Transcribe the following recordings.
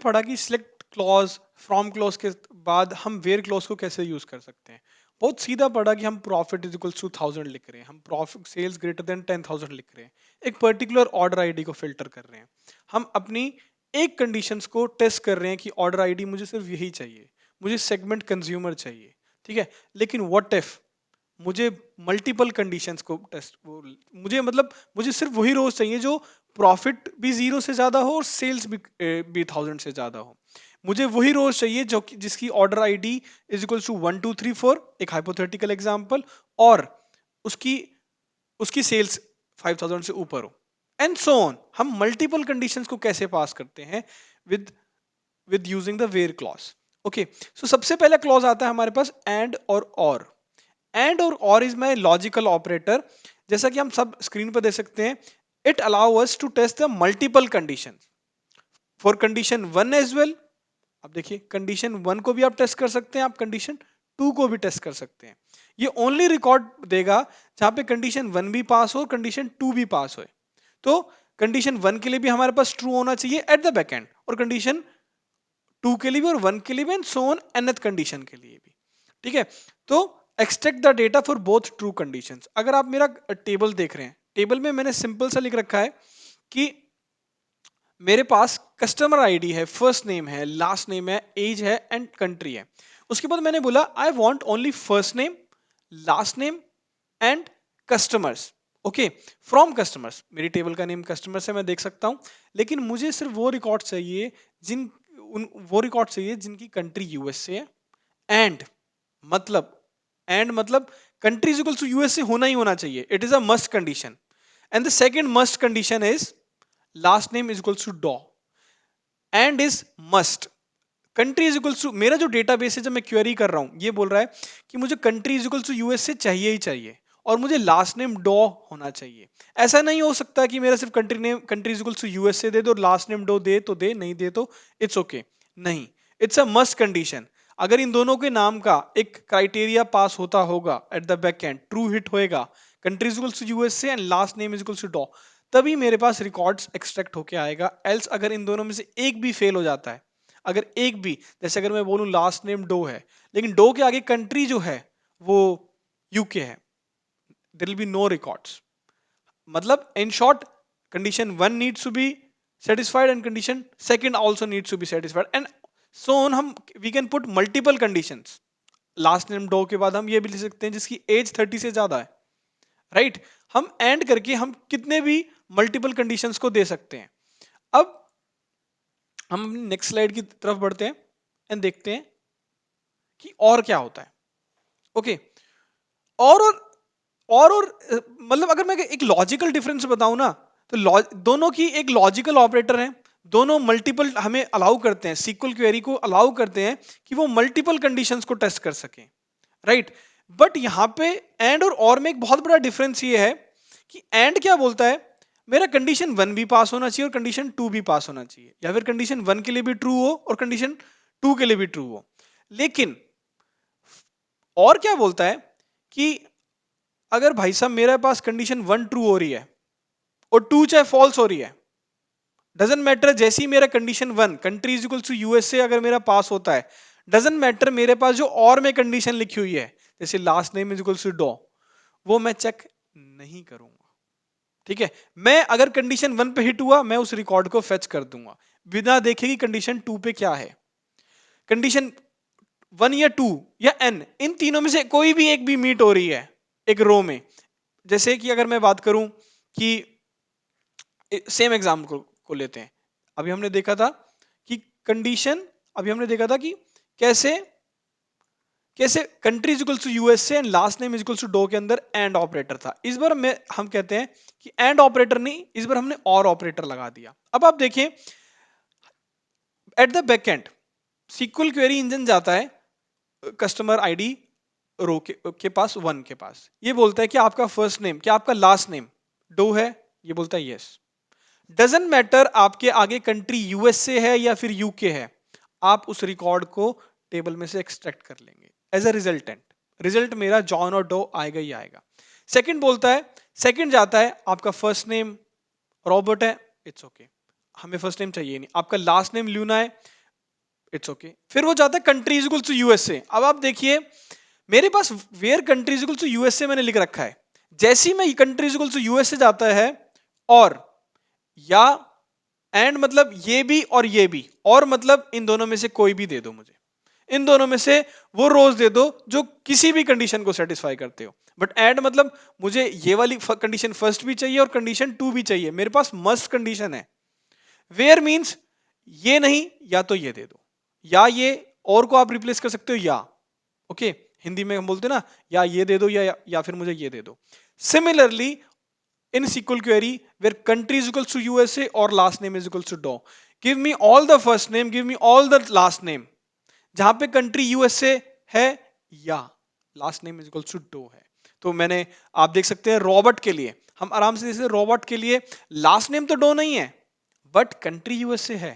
पढ़ा कि select clause from clause के बाद हम वेयर क्लॉज को कैसे यूज कर सकते हैं। बहुत सीधा पढ़ा कि हम प्रॉफिट इज इक्वल्स टू 1000 लिख रहे हैं, हम प्रॉफिट सेल्स ग्रेटर देन 10,000 लिख रहे हैं, एक पर्टिकुलर ऑर्डर आईडी को फिल्टर कर रहे हैं, हम अपनी एक कंडीशंस को टेस्ट कर रहे हैं कि ऑर्डर आईडी मुझे सिर्फ यही चाहिए, मुझे सेगमेंट कंज्यूमर चाहिए, ठीक है। लेकिन व्हाट इफ मुझे मल्टीपल कंडीशंस को टेस्ट मुझे मतलब मुझे सिर्फ वही रोज चाहिए जो प्रॉफिट भी 0 से ज्यादा हो और सेल्स भी 1000 से ज्यादा हो। मुझे वही रोज चाहिए जो कि जिसकी order ID is equal to 1 2 3 4, एक हाइपोथेटिकल एग्जांपल, और उसकी उसकी सेल्स 5000 से ऊपर हो, एंड सो ऑन। हम मल्टीपल कंडीशंस को कैसे पास करते हैं with with using the where clause. Okay, so सबसे पहला क्लॉज आता है हमारे पास एंड और एंड और इज माई लॉजिकल ऑपरेटर। जैसा कि हम सब स्क्रीन पर देख सकते हैं, it allow us to test the multiple condition for condition one as well. अब देखिए, कंडीशन वन को भी आप टेस्ट कर सकते हैं, आप कंडीशन टू को भी टेस्ट कर सकते हैं। ये ओनली रिकॉर्ड देगा जहां पे कंडीशन वन भी पास हो, कंडीशन टू भी पास हो। तो कंडीशन वन के लिए भी हमारे पास ट्रू होना चाहिए एट द बैक एंड, और कंडीशन टू के लिए भी और वन के लिए भी, and so on nth condition के लिए भी, ठीक है। तो extract the data for both true conditions. अगर आप मेरा टेबल देख रहे हैं, टेबल में मैंने सिंपल सा लिख रखा है कि मेरे पास कस्टमर आईडी है, फर्स्ट नेम है, लास्ट नेम है, एज है एंड कंट्री है। उसके बाद मैंने बोला I want only first name, last name and customers. Okay, from customers, मेरी टेबल का नेम कस्टमर्स है, मैं देख सकता हूं, लेकिन मुझे सिर्फ वो रिकॉर्ड चाहिए वो रिकॉर्ड चाहिए जिनकी कंट्री यूएसए है। एंड मतलब एंड मतलब country is equals to USA होना ही होना चाहिए, it is a must condition. And the second must condition is last name is equals to Doe, and is must. Country is equals to, मेरा जो database है जब मैं क्वेरी कर रहा हूं, ये बोल रहा है कि मुझे country is equals to USA चाहिए ही चाहिए, और मुझे लास्ट नेम डॉ होना चाहिए। ऐसा नहीं हो सकता कि मेरा सिर्फ country is equals to USA दे दो, लास्ट नेम डॉ दे तो दे, नहीं दे तो इट्स ओके। नहीं, इट्स अ मस्ट कंडीशन। अगर इन दोनों के नाम का एक क्राइटेरिया पास होता होगा at the back end, true hit होएगा, country is equals to USA and last name is equals to Doe, तभी मेरे पास रिकॉर्ड्स एक्सट्रैक्ट होके आएगा। एल्स अगर इन दोनों में से एक भी फेल हो जाता है, अगर एक भी, जैसे अगर मैं बोलूं लास्ट नेम डो है, लेकिन डो के आगे कंट्री जो है वो यूके है, there will be no records. मतलब in short, condition one needs to be satisfied and condition second also needs to be satisfied, and so on। हम we can put multiple conditions। Last name Doe के बाद हम ये भी लिख सकते हैं जिसकी एज 30 से ज्यादा है, राइट। हम एंड करके हम कितने भी मल्टीपल कंडीशंस को दे सकते हैं। अब हम अपनी नेक्स्ट स्लाइड की तरफ बढ़ते हैं एंड देखते हैं कि और क्या होता है। ओके, और मतलब अगर मैं एक लॉजिकल डिफरेंस बताऊं ना, तो दोनों की एक लॉजिकल ऑपरेटर है, दोनों मल्टीपल हमें अलाउ करते हैं, सीक्वल क्वेरी को अलाउ करते हैं कि वो मल्टीपल कंडीशंस को टेस्ट कर सकें, राइट। बट यहां पे एंड और में एक बहुत बड़ा डिफरेंस ये है कि एंड क्या बोलता है, मेरा कंडीशन वन भी पास होना चाहिए और कंडीशन टू भी पास होना चाहिए, या फिर कंडीशन वन के लिए भी ट्रू हो और कंडीशन टू के लिए भी ट्रू हो। लेकिन और क्या बोलता है कि अगर भाई साहब मेरे पास कंडीशन वन ट्रू हो रही है और टू चाहे फॉल्स हो रही है, डजेंट मैटर, जैसे ही मेरा condition one country is equal to USA अगर मेरा पास होता है, डजेंट मैटर मेरे पास जो और में कंडीशन लिखी हुई है, जैसे last name is equal to Doe, वो मैं चेक नहीं करूंगा, ठीक है। मैं अगर कंडीशन वन पे हिट हुआ, मैं उस रिकॉर्ड को फेच कर दूंगा बिना देखे कि कंडीशन टू पे क्या है। कंडीशन वन या टू या एन, इन तीनों में से कोई भी एक भी मीट हो रही है एक रो में, जैसे कि अगर मैं बात करूं कि सेम एग्जाम्पल को लेते हैं, अभी हमने देखा था कि कंडीशन, अभी हमने देखा था कि कैसे कैसे country is equal to USA and last name is equal to Doe के अंदर एंड ऑपरेटर था। इस बार हम कहते हैं कि एंड ऑपरेटर नहीं, इस बार हमने और ऑपरेटर लगा दिया। अब आप देखें eight the back and SQL query engine जाता है कस्टमर आईडी रो के पास, वन के पास, ये बोलता है कि आपका फर्स्ट नेम क्या आपका लास्ट नेम डो है, ये बोलता है यस। डजेंट मैटर आपके आगे कंट्री यूएसए है या फिर यूके है, आप उस रिकॉर्ड को टेबल में से एक्सट्रैक्ट कर लेंगे एज अ रिजल्टेंट। रिजल्ट मेरा जॉन और डो आएगा ही आएगा। सेकंड बोलता है, सेकंड जाता है आपका फर्स्ट नेम रॉबर्ट है, इट्स ओके, हमें फर्स्ट नेम चाहिए नहीं। आपका लास्ट नेम ल्यूना है, इट्स ओके फिर वो जाता है country is equal to USA. अब आप देखिए मेरे पास where country is equal to USA मैंने लिख रखा है। जैसे ही मैं country is equal to USA जाता है और या एंड मतलब ये भी और ये भी और मतलब इन दोनों में से कोई भी दे दो मुझे। इन दोनों में से वो रोज दे दो जो किसी भी कंडीशन को सेटिस्फाई करते हो। बट एंड मतलब मुझे ये वाली कंडीशन फर्स्ट भी चाहिए और कंडीशन टू भी चाहिए। मेरे पास मस्ट कंडीशन है। वेयर मींस ये नहीं या तो ये दे दो या ये और को आप रिप्लेस कर सकते हो या ओके हिंदी में हम बोलते हैं ना या ये दे दो या फिर मुझे ये दे दो। Similarly in SQL query where country is equals to USA or last name is equals to DO. Give me all the first name, give me all the last name. जहां पे कंट्री यूएसए है या last name is equals to Doe है। तो मैंने आप देख सकते हैं रॉबर्ट के लिए हम आराम से जैसे रॉबर्ट के लिए लास्ट नेम तो डो नहीं है बट कंट्री यूएसए है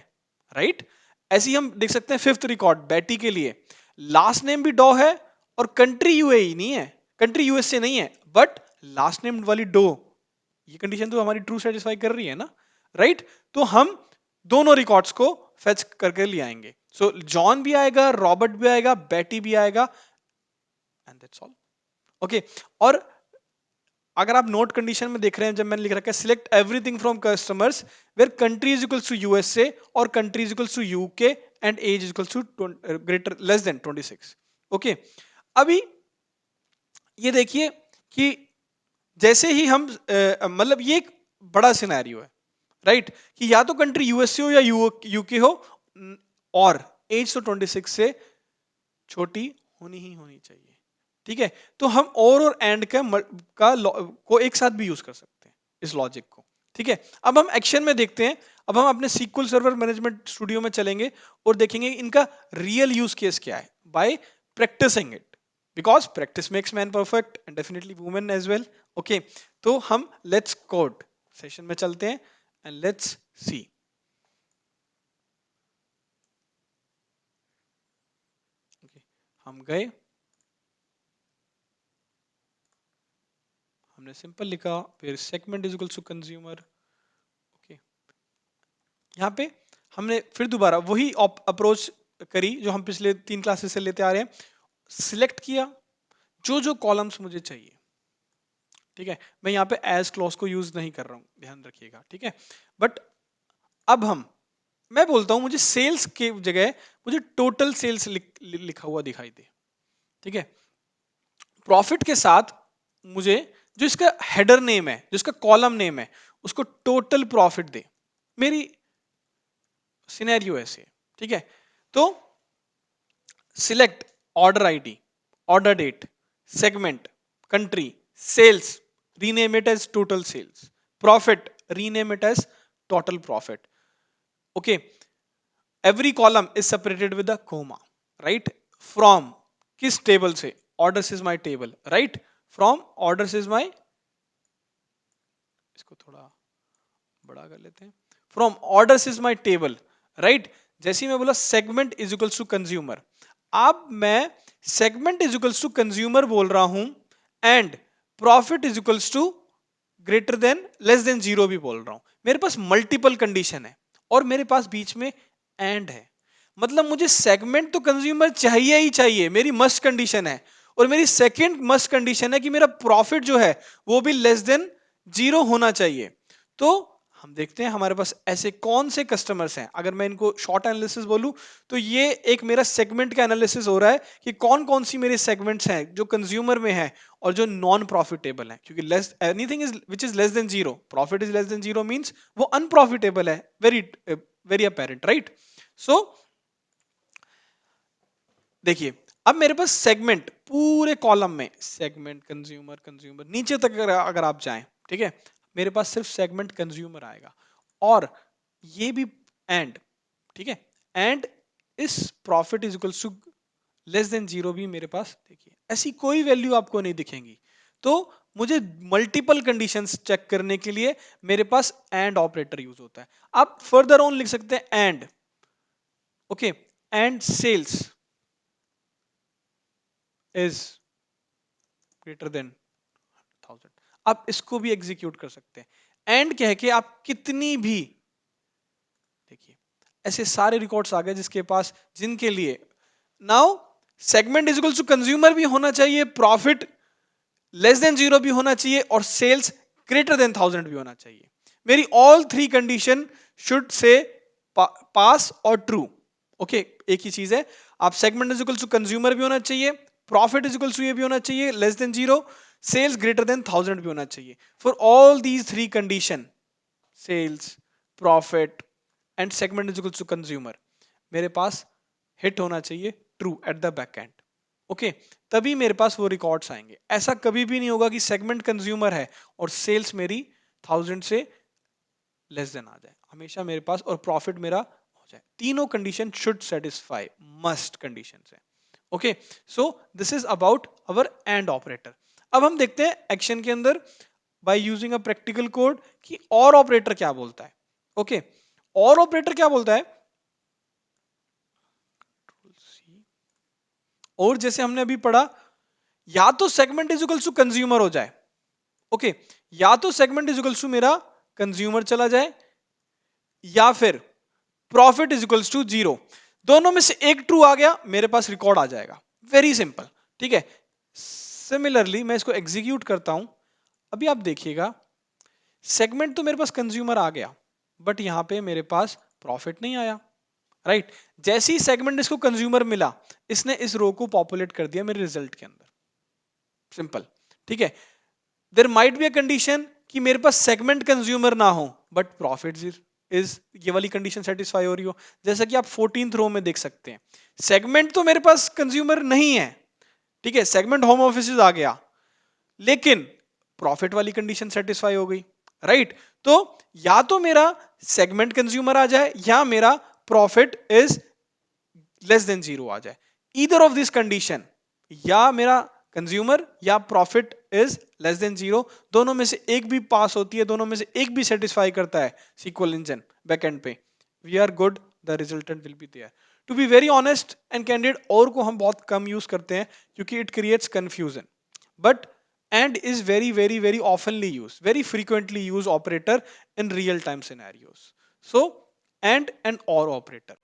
राइट। ऐसे ही हम देख सकते हैं फिफ्थ रिकॉर्ड बैटी के लिए लास्ट नेम भी डो है और कंट्री यूएई नहीं है कंट्री यूएसए नहीं है बट लास्ट नेम वाली डो। ये कंडीशन तो हमारी ट्रू सेटिस्फाई कर रही है ना राइट। तो हम दोनों रिकॉर्ड्स को फेच करके ले आएंगे। सो जॉन भी आएगा रॉबर्ट भी आएगा बैटी भी आएगा एंड दैट्स ऑल ओके। और अगर आप नोट कंडीशन में देख रहे हैं जब मैंने लिख रखा है select everything from customers where country is equals to USA और country is equals to UK and age is equals to greater less than 26 okay. अभी ये देखिए कि जैसे ही हम मतलब ये एक बड़ा सिनेरियो है राइट कि या तो कंट्री यूएसए हो या यूके हो और एज तो 26 से छोटी होनी ही होनी चाहिए। ठीक है तो हम और एंड को एक साथ भी यूज कर सकते हैं इस लॉजिक को। ठीक है अब हम एक्शन में देखते हैं। अब हम अपने SQL सर्वर मैनेजमेंट स्टूडियो में चलेंगे और देखेंगे इनका रियल यूज केस क्या है by practising it because practice makes man perfect and definitely women as well okay. तो हम लेट्स कोड सेशन में चलते हैं एंड लेट्स सी। हम गए हमने सिंपल लिखा फिर segment is equal to consumer okay. यहाँ पे हमने फिर दोबारा वही अप्रोच करी जो हम पिछले 3 क्लासेस से लेते आ रहे हैं। सिलेक्ट किया जो जो कॉलम्स मुझे चाहिए। ठीक है मैं यहाँ पे एज क्लॉज को यूज नहीं कर रहा हूँ ध्यान रखिएगा। ठीक है बट अब हम मैं बोलता हूँ मुझे सेल्स के जगह मुझे टोटल सेल्स लिखा हुआ दिखाई दे। ठीक है प्रॉफिट के साथ मुझे जो इसका हेडर नेम है जो इसका कॉलम नेम है उसको टोटल प्रॉफिट दे। मेरी सिनेरियो ऐसे है। ठीक है तो select order ID order date segment country sales rename it as total sales profit rename it as total profit okay. Every column is separated with a comma right from किस table से orders is my table right from orders is my इसको थोड़ा बड़ा कर लेते हैं from orders is my table right. जैसे ही मैं बोला segment is equals to consumer अब मैं segment is equals to consumer बोल रहा हूं and profit is equals to greater than less than zero भी बोल रहा हूं। मेरे पास मल्टीपल कंडीशन है और मेरे पास बीच में एंड है मतलब मुझे सेगमेंट तो कंज्यूमर चाहिए ही चाहिए मेरी मस्ट कंडीशन है। और मेरी सेकंड मस्ट कंडीशन है कि मेरा प्रॉफिट जो है वो भी लेस देन जीरो होना चाहिए। तो हम देखते हैं हमारे पास ऐसे कौन से कस्टमर्स हैं। अगर मैं इनको शॉर्ट एनालिसिस बोलूं तो ये एक मेरा सेगमेंट का एनालिसिस हो रहा है कि कौन कौन सी मेरे सेगमेंट्स हैं जो कंज्यूमर में है और जो नॉन प्रॉफिटेबल है क्योंकि less anything is which is less than zero profit is less than zero means वो अनप्रॉफिटेबल है वेरी वेरी अपेरेंट राइट। सो देखिए अब मेरे पास सेगमेंट पूरे कॉलम में सेगमेंट कंज्यूमर कंज्यूमर नीचे तक अगर आप जाएं ठीक है मेरे पास सिर्फ सेगमेंट कंज्यूमर आएगा और ये भी एंड ठीक है एंड इस profit is equals to less than zero भी मेरे पास देखिए ऐसी कोई वैल्यू आपको नहीं दिखेंगी। तो मुझे मल्टीपल कंडीशंस चेक करने के लिए मेरे पास एंड ऑपरेटर यूज होता है। आप फर्दर ऑन लिख सकते हैं and okay and sales is greater than 1000। आप इसको भी एग्जीक्यूट कर सकते हैं एंड कह के आप कितनी भी देखिए ऐसे सारे रिकॉर्ड्स आ गए जिसके पास, जिनके लिए now segment is equal to consumer भी होना चाहिए, प्रॉफिट लेस देन जीरो भी होना चाहिए और सेल्स ग्रेटर देन 1000 भी होना चाहिए। मेरी all three condition should say पास और ट्रू। ओके, एक ही चीज है, आप segment is equal to consumer भी होना चाहिए, प्रॉफिट इज इक्वल टू ये भी होना चाहिए, less than zero, sales greater than 1000 भी होना चाहिए। For all these three condition, sales, profit and segment is equal to consumer, मेरे पास हिट होना चाहिए true at the back end. Okay, तभी मेरे पास वो रिकॉर्ड्स आएंगे। ऐसा कभी भी नहीं होगा कि सेगमेंट कंज्यूमर है और सेल्स मेरी 1000 से लेस देन आ जाए, हमेशा मेरे पास और प्रॉफिट मेरा हो जाए। तीनों condition should satisfy, must condition है। Okay, so this is about our and operator. अब हम देखते हैं एक्शन के अंदर by using a practical code कि और ऑपरेटर क्या बोलता है। ओके, और ऑपरेटर क्या बोलता है, और जैसे हमने अभी पढ़ा, या तो segment is equal to consumer हो जाए। ओके, या तो सेगमेंट इज इक्वल टू मेरा कंज्यूमर चला जाए, या फिर profit is equal to zero. दोनों में से एक ट्रू आ गया, मेरे पास रिकॉर्ड आ जाएगा। वेरी सिंपल, ठीक है। सिमिलरली मैं इसको एग्जीक्यूट करता हूं। अभी आप देखिएगा, सेगमेंट तो मेरे पास कंज्यूमर आ गया, बट यहां पे मेरे पास प्रॉफिट नहीं आया, राइट। जैसे ही सेगमेंट इसको कंज्यूमर मिला, इसने इस रो को पॉपुलेट कर दिया मेरे रिजल्ट के अंदर। सिंपल, ठीक है। There might be a condition कि मेरे पास सेगमेंट कंज्यूमर ना हो बट प्रॉफिट इज, ये वाली कंडीशन सेटिस्फाई हो रही हो। जैसा कि आप 14th रो में देख सकते हैं, सेगमेंट तो मेरे पास कंज्यूमर नहीं है, ठीक है, सेगमेंट होम ऑफिस आ गया, लेकिन प्रॉफिट वाली कंडीशन सेटिस्फाई हो गई, राइट। तो या तो मेरा सेगमेंट कंज्यूमर आ जाए या मेरा profit is less than zero आ जाए। ईदर ऑफ दिस कंडीशन, या मेरा कंज्यूमर या profit is less than zero, दोनों में से एक भी पास होती है, दोनों में से एक भी सेटिस्फाई करता है सीक्वल इंजन बैकएंड पे, we are good, the resultant will be there. To be very honest and candid, or को हम बहुत कम यूज करते हैं क्योंकि it creates confusion, but and is very oftenly used, very frequently used operator in real time scenarios. So and or operator.